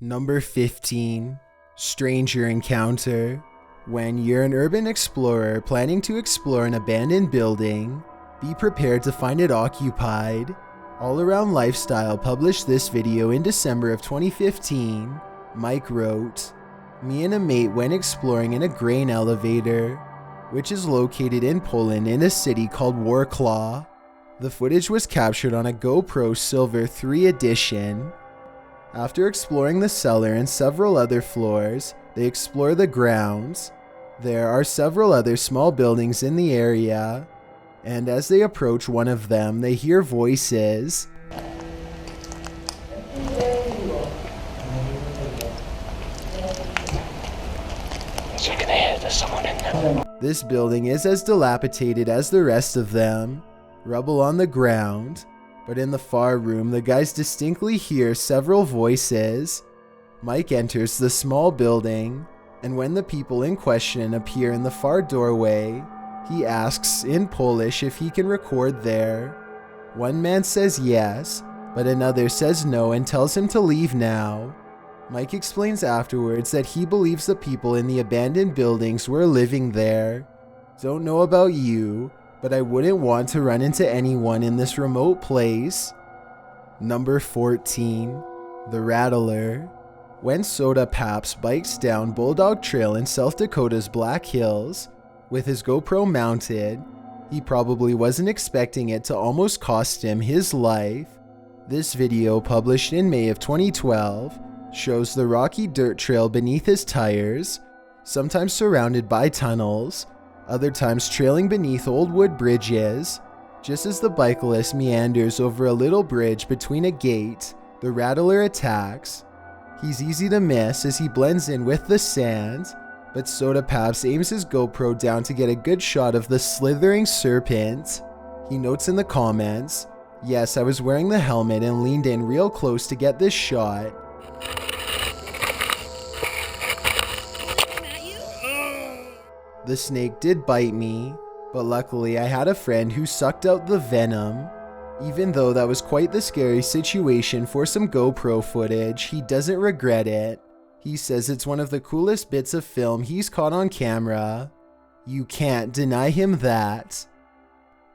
Number 15. Stranger Encounter. When you're an urban explorer planning to explore an abandoned building, be prepared to find it occupied. All Around Lifestyle published this video in December of 2015. Mike wrote, "Me and a mate went exploring in a grain elevator, which is located in Poland in a city called Warklaw. The footage was captured on a GoPro Silver 3 edition. After exploring the cellar and several other floors, they explore the grounds. There are several other small buildings in the area, and as they approach one of them, they hear voices. You can hear there's someone in there. This building is as dilapidated as the rest of them, rubble on the ground, but in the far room the guys distinctly hear several voices. Mike enters the small building, and when the people in question appear in the far doorway, he asks in Polish if he can record there. One man says yes, but another says no and tells him to leave now. Mike explains afterwards that he believes the people in the abandoned buildings were living there. Don't know about you, but I wouldn't want to run into anyone in this remote place." Number 14. The Rattler. When Soda Paps bikes down Bulldog Trail in South Dakota's Black Hills with his GoPro mounted, he probably wasn't expecting it to almost cost him his life. This video, published in May of 2012, shows the rocky dirt trail beneath his tires, sometimes surrounded by tunnels, other times trailing beneath old wood bridges. Just as the bicyclist meanders over a little bridge between a gate, the Rattler attacks. He's easy to miss as he blends in with the sand, but Soda Paps aims his GoPro down to get a good shot of the slithering serpent. He notes in the comments, "Yes, I was wearing the helmet and leaned in real close to get this shot." The snake did bite me, but luckily I had a friend who sucked out the venom. Even though that was quite the scary situation for some GoPro footage, he doesn't regret it. He says it's one of the coolest bits of film he's caught on camera. You can't deny him that.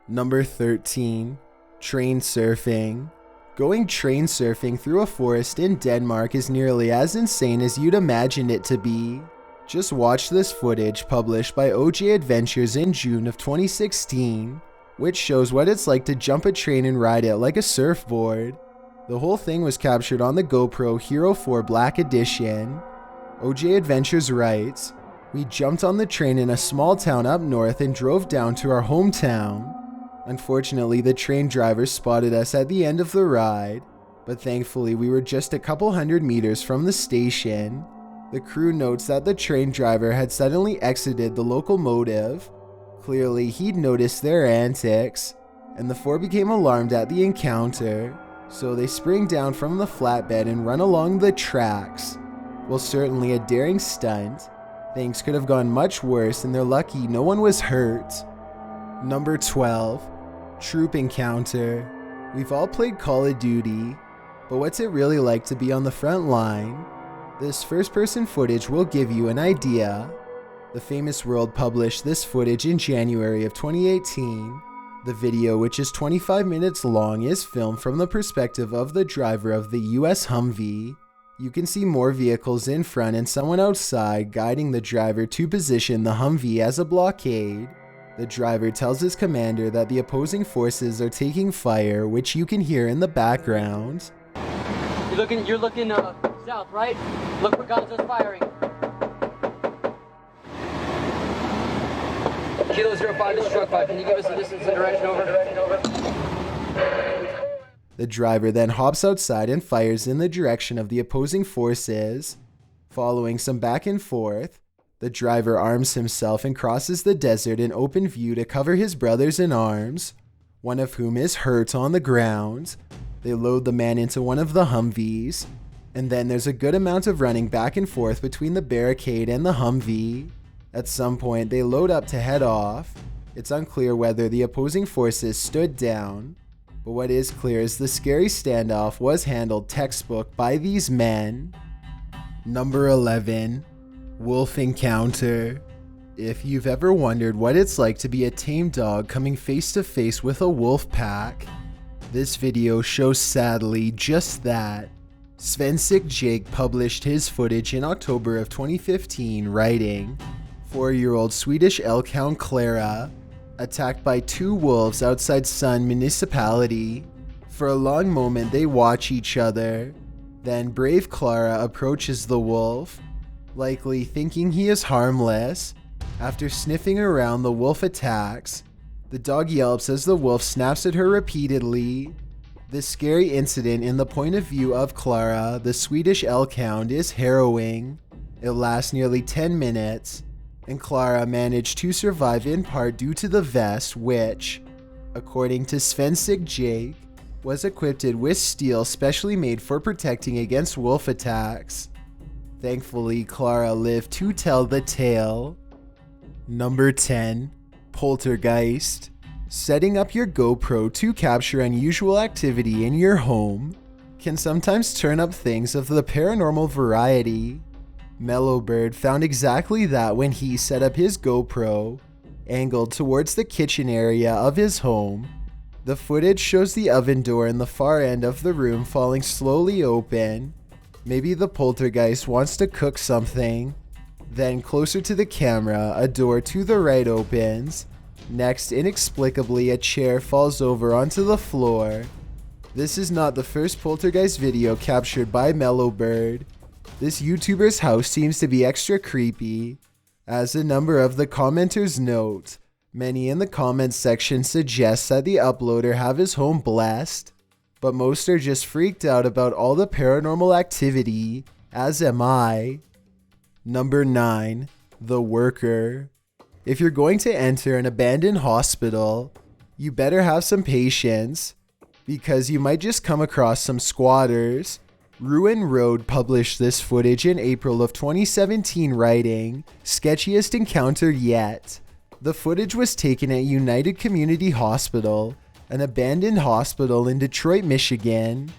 Number 13. Train surfing. Going train surfing through a forest in Denmark is nearly as insane as you'd imagined it to be. Just watch this footage published by OJ Adventures in June of 2016, which shows what it's like to jump a train and ride it like a surfboard. The whole thing was captured on the GoPro Hero 4 Black Edition. OJ Adventures writes, "We jumped on the train in a small town up north and drove down to our hometown. Unfortunately, the train driver spotted us at the end of the ride, but thankfully we were just a couple hundred meters from the station. The crew notes that the train driver had suddenly exited the locomotive. Clearly, he'd noticed their antics, and the four became alarmed at the encounter, so they spring down from the flatbed and run along the tracks. Well, certainly a daring stunt. Things could have gone much worse, and they're lucky no one was hurt." Number 12. Troop Encounter. We've all played Call of Duty, but what's it really like to be on the front line? This first-person footage will give you an idea. The Famous World published this footage in January of 2018. The video, which is 25 minutes long, is filmed from the perspective of the driver of the US Humvee. You can see more vehicles in front and someone outside guiding the driver to position the Humvee as a blockade. The driver tells his commander that the opposing forces are taking fire, which you can hear in the background. You're looking south, right? Look where Gonzo's firing. Kilo 05 to Struck 5. Can you give us a distance and direction over? The driver then hops outside and fires in the direction of the opposing forces. Following some back and forth, the driver arms himself and crosses the desert in open view to cover his brothers in arms, one of whom is hurt on the ground. They load the man into one of the Humvees, and then there's a good amount of running back and forth between the barricade and the Humvee. At some point, they load up to head off. It's unclear whether the opposing forces stood down, but what is clear is the scary standoff was handled textbook by these men. Number 11. Wolf Encounter. If you've ever wondered what it's like to be a tame dog coming face to face with a wolf pack, this video shows sadly just that. Svensic Jake published his footage in October of 2015 writing, 4-year-old Swedish elkhound Clara attacked by 2 wolves outside Sun Municipality. For a long moment they watch each other, then brave Clara approaches the wolf, likely thinking he is harmless. After sniffing around, the wolf attacks. The dog yelps as the wolf snaps at her repeatedly. This scary incident in the point of view of Clara, the Swedish elkhound, is harrowing. It lasts nearly 10 minutes, and Clara managed to survive in part due to the vest which, according to Svensic Jake, was equipped with steel specially made for protecting against wolf attacks. Thankfully, Clara lived to tell the tale. Number 10. Poltergeist. Setting up your GoPro to capture unusual activity in your home can sometimes turn up things of the paranormal variety. Mellowbird found exactly that when he set up his GoPro, angled towards the kitchen area of his home. The footage shows the oven door in the far end of the room falling slowly open. Maybe the poltergeist wants to cook something. Then closer to the camera, a door to the right opens. Next, inexplicably, a chair falls over onto the floor. This is not the first poltergeist video captured by Mellowbird. This YouTuber's house seems to be extra creepy. As a number of the commenters note, many in the comments section suggest that the uploader have his home blessed, but most are just freaked out about all the paranormal activity, as am I. Number 9. The Worker. If you're going to enter an abandoned hospital, you better have some patience, because you might just come across some squatters. Ruin Road published this footage in April of 2017 writing, "Sketchiest encounter yet." The footage was taken at United Community Hospital, an abandoned hospital in Detroit, Michigan.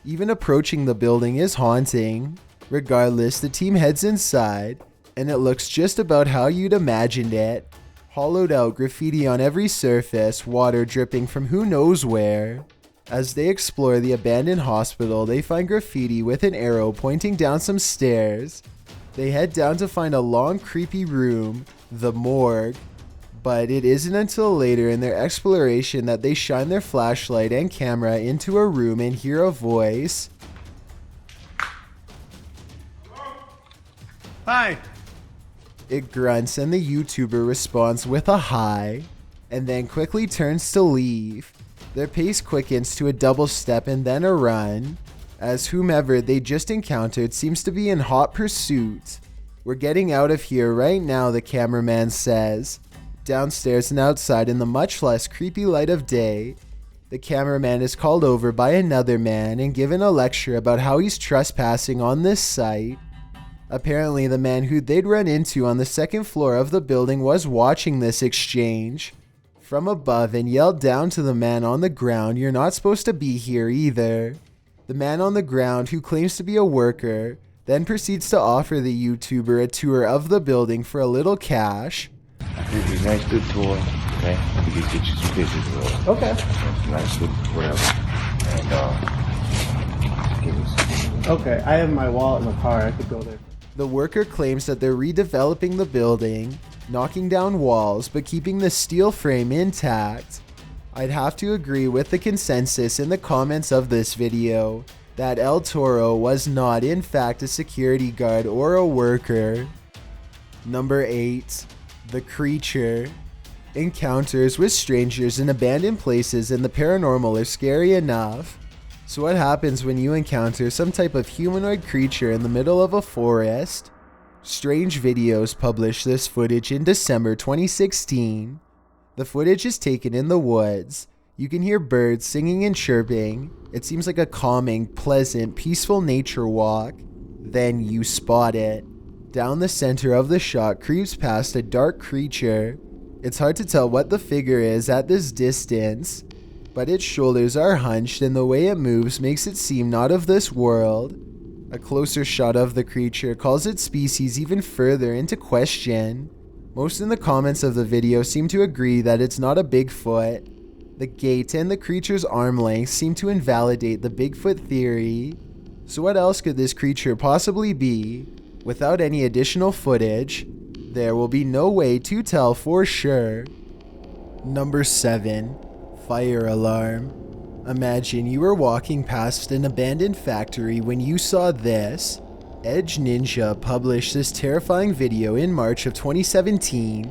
Even approaching the building is haunting. Regardless, the team heads inside, and it looks just about how you'd imagined it. Hollowed out graffiti on every surface, water dripping from who knows where. As they explore the abandoned hospital, they find graffiti with an arrow pointing down some stairs. They head down to find a long, creepy room, the morgue. But it isn't until later in their exploration that they shine their flashlight and camera into a room and hear a voice. Hi. It grunts and the YouTuber responds with a hi, and then quickly turns to leave. Their pace quickens to a double step and then a run, as whomever they just encountered seems to be in hot pursuit. "We're getting out of here right now," the cameraman says. Downstairs and outside in the much less creepy light of day, the cameraman is called over by another man and given a lecture about how he's trespassing on this site. Apparently, the man who they'd run into on the second floor of the building was watching this exchange from above and yelled down to the man on the ground, "You're not supposed to be here either." The man on the ground, who claims to be a worker, then proceeds to offer the YouTuber a tour of the building for a little cash. It'd be a nice good tour, okay? We could get you some pictures of Okay. nice good whatever. And give us Okay. I have my wallet in the car. I could go there. The worker claims that they're redeveloping the building, knocking down walls, but keeping the steel frame intact. I'd have to agree with the consensus in the comments of this video that El Toro was not in fact a security guard or a worker. Number 8. The Creature. Encounters with strangers in abandoned places and the paranormal are scary enough. So what happens when you encounter some type of humanoid creature in the middle of a forest? Strange Videos published this footage in December 2016. The footage is taken in the woods. You can hear birds singing and chirping. It seems like a calming, pleasant, peaceful nature walk. Then you spot it. Down the center of the shot creeps past a dark creature. It's hard to tell what the figure is at this distance, but its shoulders are hunched and the way it moves makes it seem not of this world. A closer shot of the creature calls its species even further into question. Most in the comments of the video seem to agree that it's not a Bigfoot. The gait and the creature's arm length seem to invalidate the Bigfoot theory. So what else could this creature possibly be? Without any additional footage, there will be no way to tell for sure. Number 7. Fire alarm. Imagine you were walking past an abandoned factory when you saw this. Edge Ninja published this terrifying video in March of 2017.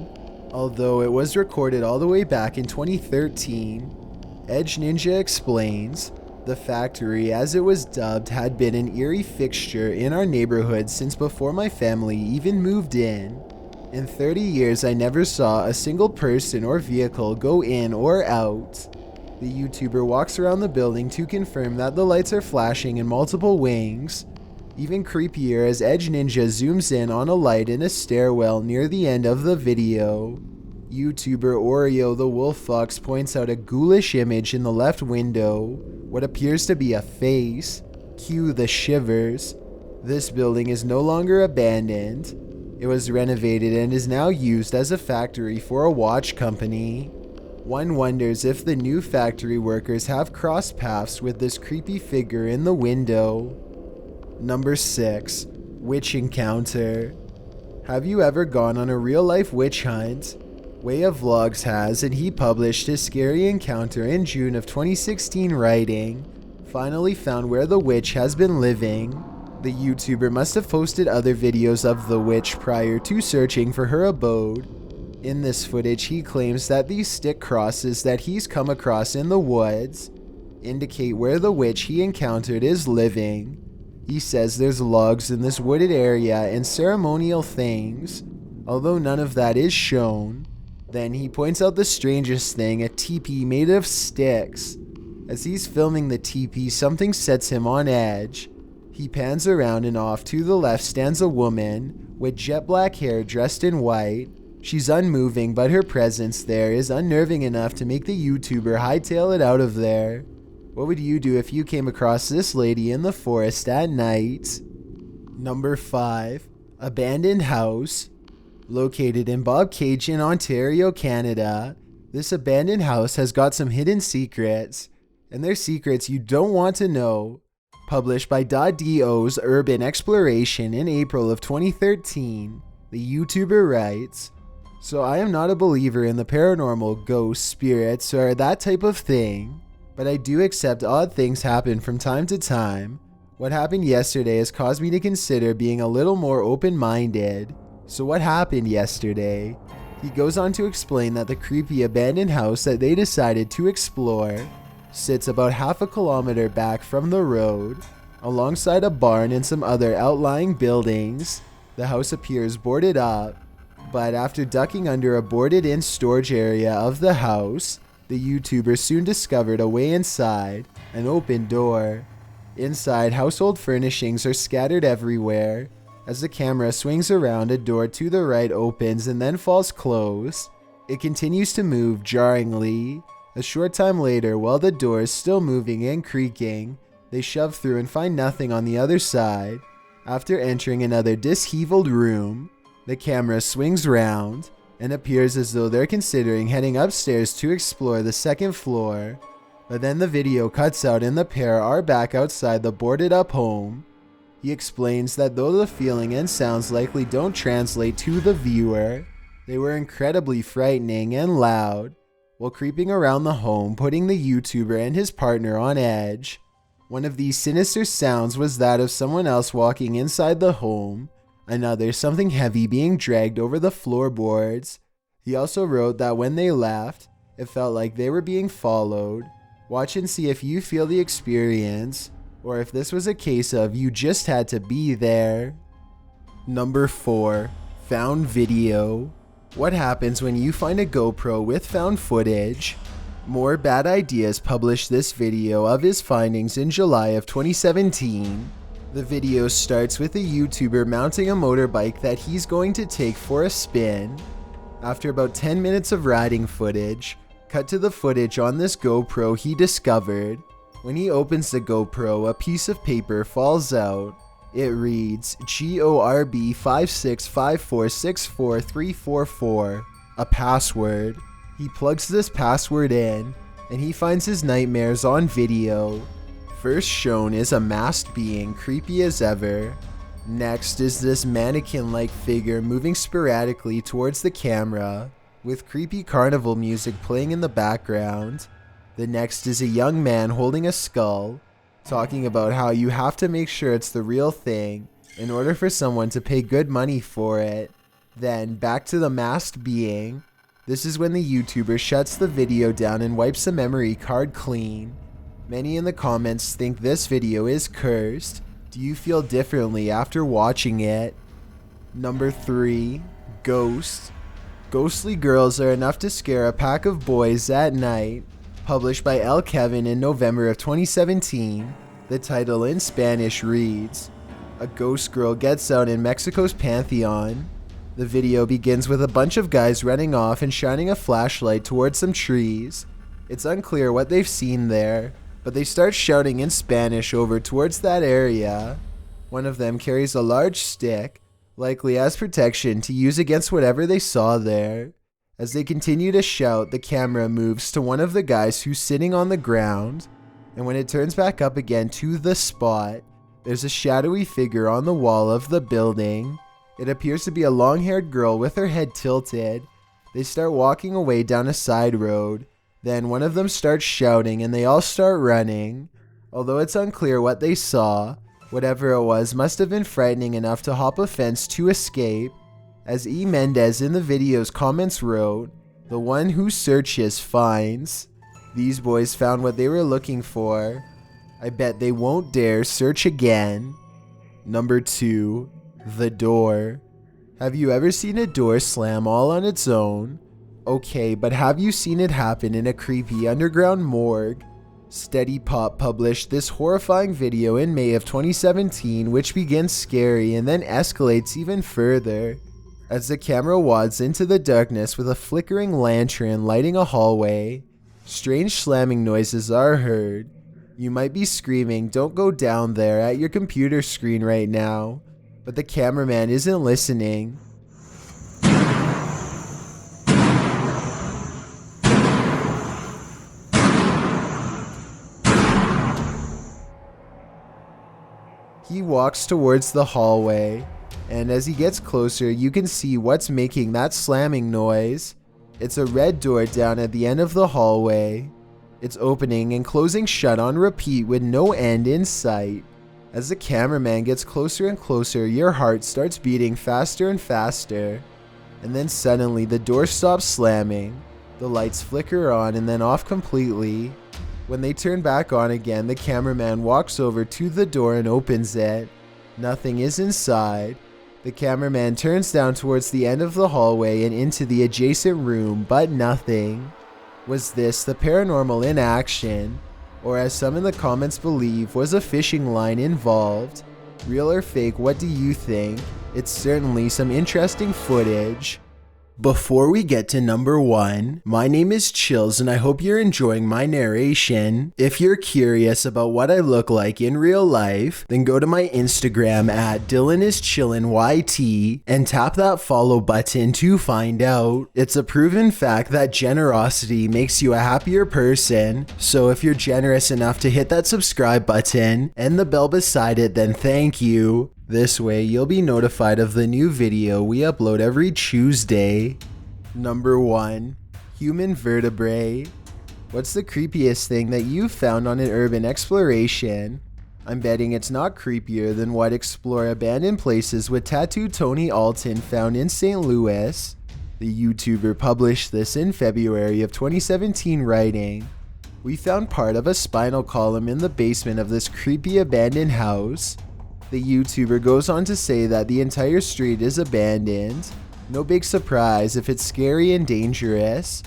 Although it was recorded all the way back in 2013, Edge Ninja explains, the factory, as it was dubbed, had been an eerie fixture in our neighborhood since before my family even moved in. In 30 years, I never saw a single person or vehicle go in or out. The YouTuber walks around the building to confirm that the lights are flashing in multiple wings. Even creepier as Edge Ninja zooms in on a light in a stairwell near the end of the video. YouTuber Oreo the Wolf Fox points out a ghoulish image in the left window, what appears to be a face. Cue the shivers. This building is no longer abandoned. It was renovated and is now used as a factory for a watch company. One wonders if the new factory workers have crossed paths with this creepy figure in the window. Number 6. Witch encounter. Have you ever gone on a real-life witch hunt? Way of Vlogs has, and he published his scary encounter in June of 2016 writing, finally found where the witch has been living. The YouTuber must have posted other videos of the witch prior to searching for her abode. In this footage, he claims that these stick crosses that he's come across in the woods indicate where the witch he encountered is living. He says there's logs in this wooded area and ceremonial things, although none of that is shown. Then he points out the strangest thing, a teepee made of sticks. As he's filming the teepee, something sets him on edge. He pans around and off to the left stands a woman with jet black hair dressed in white. She's unmoving, but her presence there is unnerving enough to make the YouTuber hightail it out of there. What would you do if you came across this lady in the forest at night? Number 5. Abandoned house. Located in Bobcaygeon, Ontario, Canada, this abandoned house has got some hidden secrets, and they're secrets you don't want to know. Published by .do's Urban Exploration in April of 2013, the YouTuber writes, "So I am not a believer in the paranormal, ghosts, spirits, or that type of thing, but I do accept odd things happen from time to time. What happened yesterday has caused me to consider being a little more open-minded. So what happened yesterday?" He goes on to explain that the creepy abandoned house that they decided to explore sits about half a kilometer back from the road, alongside a barn and some other outlying buildings. The house appears boarded up, but after ducking under a boarded-in storage area of the house, the YouTuber soon discovered a way inside, an open door. Inside, household furnishings are scattered everywhere. As the camera swings around, a door to the right opens and then falls closed. It continues to move jarringly. A short time later, while the door is still moving and creaking, they shove through and find nothing on the other side. After entering another disheveled room, the camera swings round and appears as though they're considering heading upstairs to explore the second floor. But then the video cuts out and the pair are back outside the boarded up home. He explains that though the feeling and sounds likely don't translate to the viewer, they were incredibly frightening and loud, while creeping around the home, putting the YouTuber and his partner on edge. One of these sinister sounds was that of someone else walking inside the home, another something heavy being dragged over the floorboards. He also wrote that when they left, it felt like they were being followed. Watch and see if you feel the experience, or if this was a case of you just had to be there. Number 4. Found video. What happens when you find a GoPro with found footage? More Bad Ideas published this video of his findings in July of 2017. The video starts with a YouTuber mounting a motorbike that he's going to take for a spin. After about 10 minutes of riding footage, cut to the footage on this GoPro he discovered. When he opens the GoPro, a piece of paper falls out. It reads GORB 565464344, a password. He plugs this password in, and he finds his nightmares on video. First shown is a masked being, creepy as ever. Next is this mannequin-like figure moving sporadically towards the camera, with creepy carnival music playing in the background. The next is a young man holding a skull, talking about how you have to make sure it's the real thing in order for someone to pay good money for it. Then back to the masked being. This is when the YouTuber shuts the video down and wipes the memory card clean. Many in the comments think this video is cursed. Do you feel differently after watching it? Number 3. Ghost. Ghostly girls are enough to scare a pack of boys at night. Published by L. Kevin in November of 2017, the title in Spanish reads, "A ghost girl gets out in Mexico's Pantheon." The video begins with a bunch of guys running off and shining a flashlight towards some trees. It's unclear what they've seen there, but they start shouting in Spanish over towards that area. One of them carries a large stick, likely as protection to use against whatever they saw there. As they continue to shout, the camera moves to one of the guys who's sitting on the ground, and when it turns back up again to the spot, there's a shadowy figure on the wall of the building. It appears to be a long-haired girl with her head tilted. They start walking away down a side road. Then one of them starts shouting and they all start running. Although it's unclear what they saw, whatever it was must have been frightening enough to hop a fence to escape. As E. Mendez in the video's comments wrote, "The one who searches finds." These boys found what they were looking for. I bet they won't dare search again. Number 2. The door. Have you ever seen a door slam all on its own? Okay, but have you seen it happen in a creepy underground morgue? Steady Pop published this horrifying video in May of 2017, which begins scary and then escalates even further. As the camera wads into the darkness with a flickering lantern lighting a hallway, strange slamming noises are heard. You might be screaming, "Don't go down there," at your computer screen right now, but the cameraman isn't listening. He walks towards the hallway, and as he gets closer, you can see what's making that slamming noise. It's a red door down at the end of the hallway. It's opening and closing shut on repeat with no end in sight. As the cameraman gets closer and closer, your heart starts beating faster and faster. And then suddenly the door stops slamming. The lights flicker on and then off completely. When they turn back on again, the cameraman walks over to the door and opens it. Nothing is inside. The cameraman turns down towards the end of the hallway and into the adjacent room, but nothing. Was this the paranormal in action? Or as some in the comments believe, was a fishing line involved? Real or fake, what do you think? It's certainly some interesting footage. Before we get to number 1, my name is Chills and I hope you're enjoying my narration. If you're curious about what I look like in real life, then go to my Instagram at DylanIsChillinYT and tap that follow button to find out. It's a proven fact that generosity makes you a happier person, so if you're generous enough to hit that subscribe button and the bell beside it, then thank you. This way, you'll be notified of the new video we upload every Tuesday. Number 1. Human vertebrae. What's the creepiest thing that you've found on an urban exploration? I'm betting it's not creepier than what Explore Abandoned Places with Tattoo Tony Alton found in St. Louis. The YouTuber published this in February of 2017, writing, "We found part of a spinal column in the basement of this creepy abandoned house." The YouTuber goes on to say that the entire street is abandoned. No big surprise if it's scary and dangerous.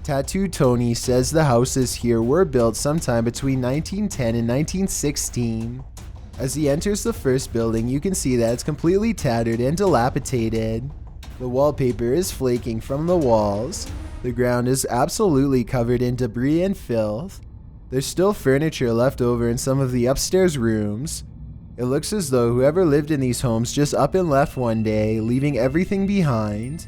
Tattoo Tony says the houses here were built sometime between 1910 and 1916. As he enters the first building, you can see that it's completely tattered and dilapidated. The wallpaper is flaking from the walls. The ground is absolutely covered in debris and filth. There's still furniture left over in some of the upstairs rooms. It looks as though whoever lived in these homes just up and left one day, leaving everything behind.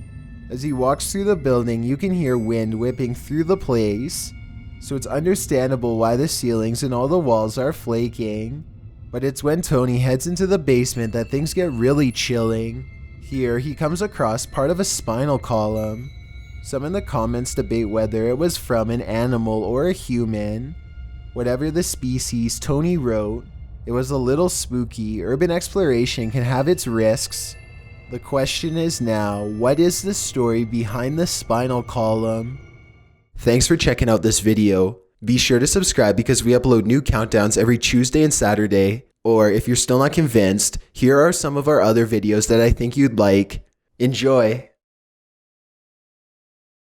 As he walks through the building, you can hear wind whipping through the place, so it's understandable why the ceilings and all the walls are flaking. But it's when Tony heads into the basement that things get really chilling. Here, he comes across part of a spinal column. Some in the comments debate whether it was from an animal or a human. Whatever the species, Tony wrote, it was a little spooky. Urban exploration can have its risks. The question is now, what is the story behind the spinal column? Thanks for checking out this video. Be sure to subscribe because we upload new countdowns every Tuesday and Saturday. Or if you're still not convinced, here are some of our other videos that I think you'd like. Enjoy!